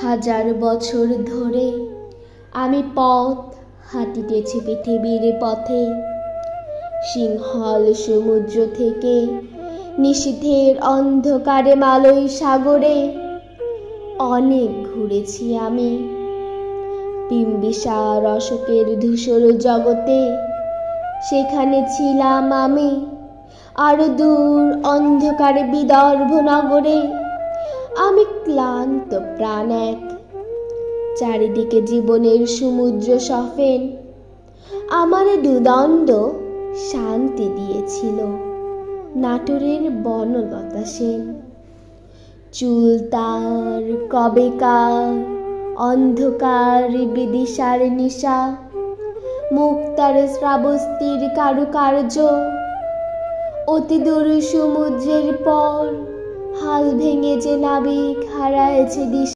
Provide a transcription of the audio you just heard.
হাজার বছর ধরে আমি পথ হাঁটিতেছি পৃথিবীর পথে। সিংহল সমুদ্র থেকে নিশীথের অন্ধকারে মালয় সাগরে অনেক ঘুরেছি আমি। বিম্বিসার অশোকের ধূসর জগতে সেখানে ছিলাম আমি। আরো দূর অন্ধকারে বিদর্ভ নগরে আমি ক্লান্ত প্রাণ এক। চারিদিকে জীবনের সমুদ্র সফেন আমারে দুদণ্ড শান্তি দিয়েছিল নাটোরের বনলতা সেন। চুল তার কবেকার অন্ধকার বিদিশার নিশা, মুখ তার শ্রাবস্তির কারুকার্য। অতি দূর সমুদ্রের পর হাল ভেঙে যে নাবিক হারায়েছে দিশা।